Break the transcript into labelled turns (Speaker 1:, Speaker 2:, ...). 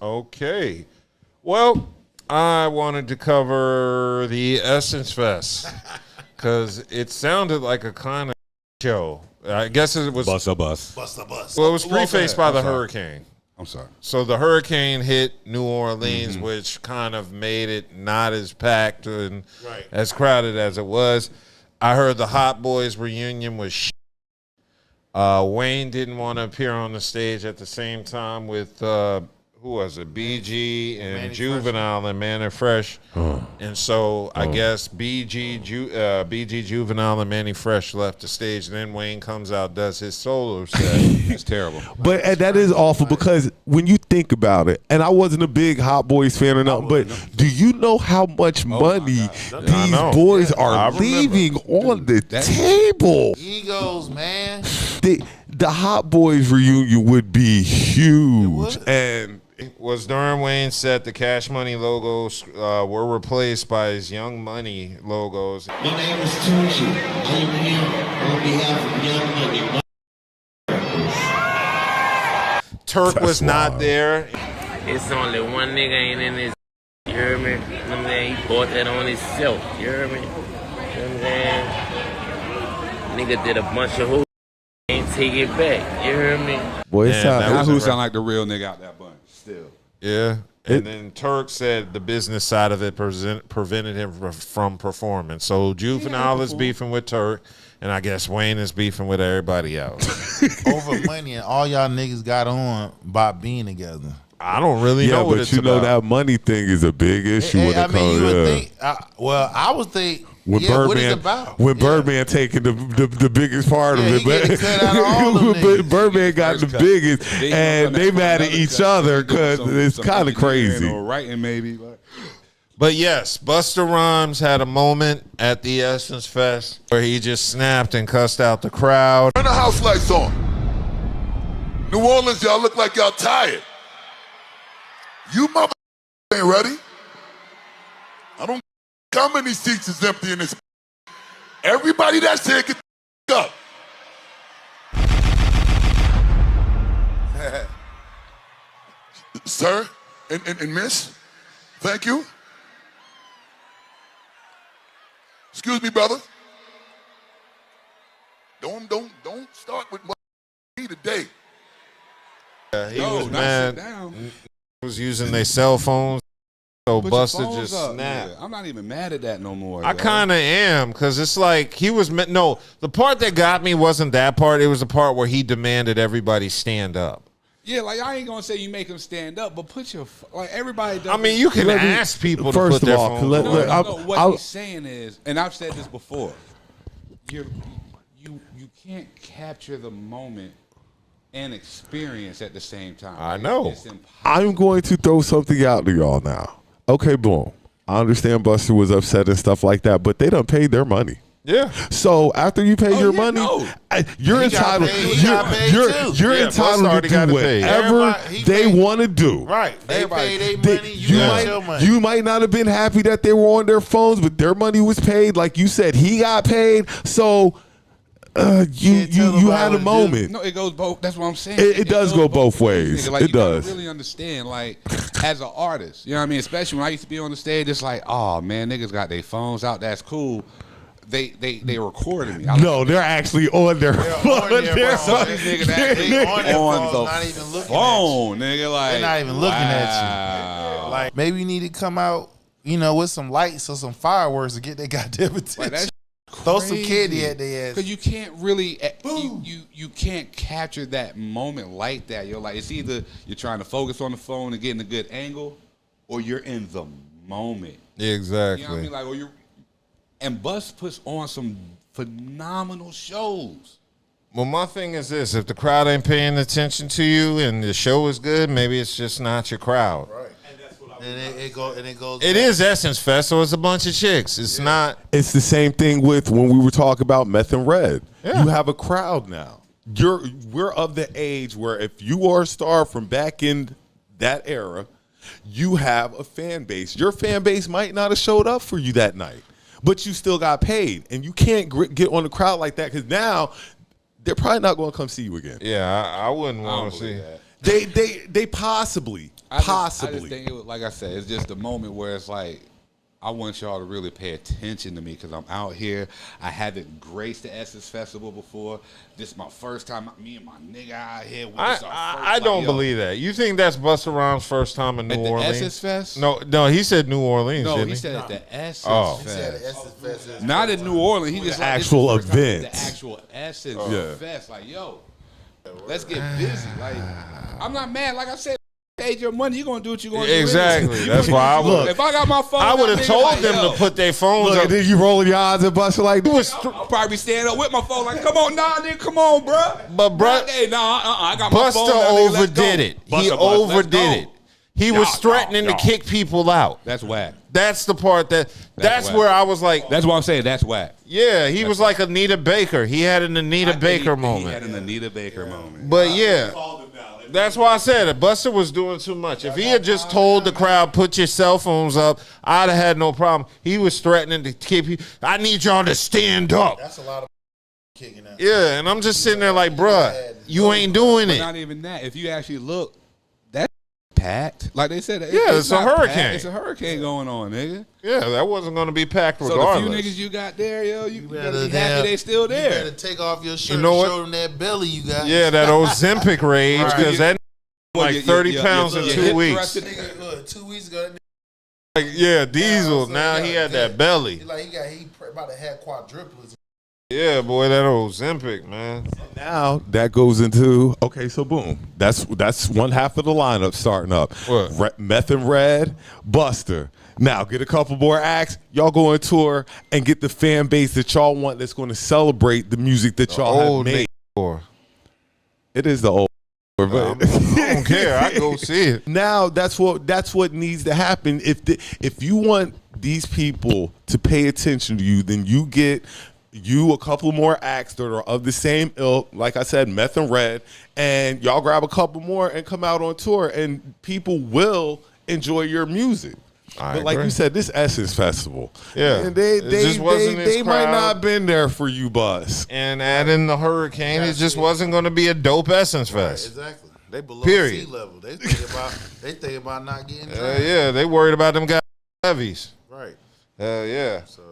Speaker 1: Okay. Well, I wanted to cover the Essence Fest because it sounded like a kind of show. I guess it was
Speaker 2: Busta.
Speaker 1: Well, it was prefaced by the hurricane.
Speaker 2: I'm sorry.
Speaker 1: So the hurricane hit New Orleans, which kind of made it not as packed and as crowded as it was. I heard the Hot Boys reunion was Wayne didn't want to appear on the stage at the same time with who was it? BG and Manny Juvenile Fresh. And Manny Fresh. And so I guess BG Juvenile and Manny Fresh left the stage. And then Wayne comes out, does his solo set.
Speaker 2: That's terrible.
Speaker 3: But that is awful because when you think about it, and I wasn't a big Hot Boys fan or nothing, but do you know how much money these boys are leaving on the table?
Speaker 4: Egos, man.
Speaker 3: The Hot Boys reunion would be huge. And
Speaker 1: it was during Wayne's set, the Cash Money logos were replaced by his Young Money logos.
Speaker 5: My name is Tucci. I am here on behalf of Young Money.
Speaker 1: Turk was not there.
Speaker 6: It's only one nigga ain't in this. You hear me? He bought that on himself. You hear me? You know what I'm saying? Nigga did a bunch of hoes. Ain't take it back. You hear me?
Speaker 3: Boy,
Speaker 2: now who sound like the real nigga out that bunch still.
Speaker 1: Yeah. And then Turk said the business side of it prevented him from performing. So Juvenile is beefing with Turk, and I guess Wayne is beefing with everybody else.
Speaker 4: Over money, and all y'all niggas got on by being together.
Speaker 1: I don't really know what it's about.
Speaker 3: Yeah, but you know that money thing is a big issue when it comes to
Speaker 4: I would think.
Speaker 3: When Birdman taking the biggest part of it, but Birdman got the biggest, and they mad at each other because it's kind of crazy.
Speaker 2: Writing maybe,
Speaker 1: but yes, Busta Rhymes had a moment at the Essence Fest where he just snapped and cussed out the crowd.
Speaker 7: Turn the house lights on. New Orleans, y'all look like y'all tired. You mother ain't ready. I don't. How many seats is empty in this? Everybody that's here, get the up. Sir and miss, thank you. Excuse me, brother. Don't start with me today.
Speaker 1: He was mad. He was using their cell phones. So Busta just snapped.
Speaker 2: Yeah, I'm not even mad at that no more.
Speaker 1: I kind of am, because it's like he was no. The part that got me wasn't that part. It was the part where he demanded everybody stand up.
Speaker 2: Yeah, like I ain't gonna say you make them stand up, but put your everybody.
Speaker 1: I mean, you can ask people to put their phones on.
Speaker 2: What he's saying is, and I've said this before, you can't capture the moment and experience at the same time.
Speaker 1: I know.
Speaker 3: I'm going to throw something out to y'all now. Okay, boom. I understand Busta was upset and stuff like that, but they done paid their money.
Speaker 1: Yeah.
Speaker 3: So after you pay your money, you're entitled. You're entitled to do whatever they want to do.
Speaker 4: Right. They pay their money. You got your money.
Speaker 3: You might not have been happy that they were on their phones, but their money was paid. Like you said, he got paid. So you had a moment.
Speaker 2: No, it goes both. That's what I'm saying.
Speaker 3: It does go both ways.
Speaker 2: Like,
Speaker 3: it does.
Speaker 2: You really understand, like, as an artist, you know what I mean? Especially when I used to be on the stage, it's like, oh man, niggas got their phones out. That's cool. They recorded me.
Speaker 3: No, they're actually on their phone.
Speaker 2: They're on the
Speaker 4: not even looking
Speaker 2: phone,
Speaker 4: at you.
Speaker 2: Nigga. Like,
Speaker 4: they're not even looking at you. Like maybe you need to come out, with some lights or some fireworks to get their goddamn attention.
Speaker 2: Like,
Speaker 4: throw some candy at their ass.
Speaker 2: Because you can't really, you can't capture that moment like that. You're like, it's either you're trying to focus on the phone and getting a good angle, or you're in the moment.
Speaker 1: Exactly.
Speaker 2: You know what I mean? Like, or you. And Bus puts on some phenomenal shows.
Speaker 1: Well, my thing is this: if the crowd ain't paying attention to you and the show is good, maybe it's just not your crowd.
Speaker 4: Right. And it goes.
Speaker 1: It is Essence Fest, so it's a bunch of chicks. It's not.
Speaker 3: It's the same thing with when we were talking about Meth and Red. Yeah. You have a crowd now. We're of the age where if you are a star from back in that era, you have a fan base. Your fan base might not have showed up for you that night, but you still got paid, and you can't get on the crowd like that because now they're probably not going to come see you again.
Speaker 1: Yeah, I wouldn't want to see
Speaker 2: that.
Speaker 3: They possibly. Possibly.
Speaker 2: I just think it was, like I said, it's just a moment where it's like, I want y'all to really pay attention to me because I'm out here. I haven't graced the Essence Festival before. This is my first time. Me and my nigga out here.
Speaker 1: I don't believe that. You think that's Busta Rhymes' first time in New Orleans?
Speaker 2: At the Essence Fest?
Speaker 1: No, he said New Orleans.
Speaker 2: No,
Speaker 1: didn't
Speaker 2: he said at the Essence
Speaker 1: Oh.
Speaker 2: Fest.
Speaker 4: He said the Essence Fest is
Speaker 2: Not in New Orleans. He just
Speaker 3: The
Speaker 2: like,
Speaker 3: actual
Speaker 2: this is the first time
Speaker 3: event.
Speaker 2: at The actual Essence
Speaker 3: Yeah.
Speaker 2: Fest. Like, yo, let's get busy. Like, I'm not mad. Like I said, paid your money, you're gonna do what you're gonna do.
Speaker 1: Exactly. That's why I would.
Speaker 2: If I got my phone,
Speaker 1: I would have
Speaker 2: nigga,
Speaker 1: told
Speaker 2: like,
Speaker 1: them
Speaker 2: yo,
Speaker 1: to put their phones
Speaker 3: Look,
Speaker 1: up.
Speaker 3: then you rolling your eyes and busting like this.
Speaker 2: I'll probably be standing up with my phone like, come on, nah, nigga, come on, bro.
Speaker 1: But bruh,
Speaker 2: Hey, I got my phone.
Speaker 1: Busta
Speaker 2: Now, nigga, let's go.
Speaker 1: overdid it. He
Speaker 3: Busta, let's
Speaker 1: overdid
Speaker 2: go.
Speaker 1: it. He was threatening to kick people out.
Speaker 2: That's whack.
Speaker 1: That's the part that's
Speaker 2: whack.
Speaker 1: where I was like,
Speaker 2: That's what I'm saying. That's whack.
Speaker 1: yeah, he was like Anita Baker. He had an Anita Baker
Speaker 2: He
Speaker 1: moment.
Speaker 2: had an Anita Baker moment.
Speaker 1: But yeah, that's why I said it. Busta was doing too much. If he had just told the crowd, put your cell phones up, I'd have had no problem. He was threatening to keep you. I need y'all to stand up.
Speaker 4: That's a lot of kicking out.
Speaker 1: Yeah, and I'm just sitting there like, bruh, you ain't doing
Speaker 2: But
Speaker 1: it.
Speaker 2: not even that. If you actually look, that's packed. Like they said,
Speaker 1: It's a
Speaker 2: not
Speaker 1: hurricane.
Speaker 2: packed. It's a hurricane going on, nigga.
Speaker 1: Yeah, that wasn't going to be packed
Speaker 2: So the
Speaker 1: regardless.
Speaker 2: few niggas you got there, yo, you better
Speaker 4: better
Speaker 2: be happy they still
Speaker 4: You
Speaker 2: there.
Speaker 4: better take off your shirt
Speaker 1: know
Speaker 4: and
Speaker 1: what?
Speaker 4: show them that belly you got.
Speaker 1: Yeah, that Ozempic rage, because that like 30 pounds in 2 weeks.
Speaker 4: Nigga, look, 2 weeks ago, that
Speaker 1: Like, yeah, Diesel.
Speaker 4: so
Speaker 1: Now he had that belly.
Speaker 4: he about to have quadruplets.
Speaker 1: Yeah, boy, that Ozempic, man.
Speaker 3: Now that goes into so boom. That's one half of the lineup starting up.
Speaker 1: What?
Speaker 3: Meth and Red, Buster. Now get a couple more acts. Y'all go on tour and get the fan base that y'all want. That's going to celebrate the music that y'all have
Speaker 1: Old
Speaker 3: made.
Speaker 1: nigga.
Speaker 3: It is the old.
Speaker 1: I don't care. I go see it.
Speaker 3: Now that's what needs to happen. If you want these people to pay attention to you, then you get a couple more acts that are of the same ilk. Like I said, Meth and Red, and y'all grab a couple more and come out on tour, and people will enjoy your music. But like you said, this Essence Festival,
Speaker 1: Yeah.
Speaker 3: and they
Speaker 1: just wasn't his
Speaker 3: might
Speaker 1: crowd.
Speaker 3: not been there for you, Bus.
Speaker 1: And adding the hurricane, it just wasn't going to be a dope Essence Fest.
Speaker 4: Exactly. They below
Speaker 1: Period.
Speaker 4: sea level. They think about not getting drowned.
Speaker 1: Yeah, they worried about them guys levies.
Speaker 4: Right.
Speaker 1: Hell yeah.
Speaker 4: So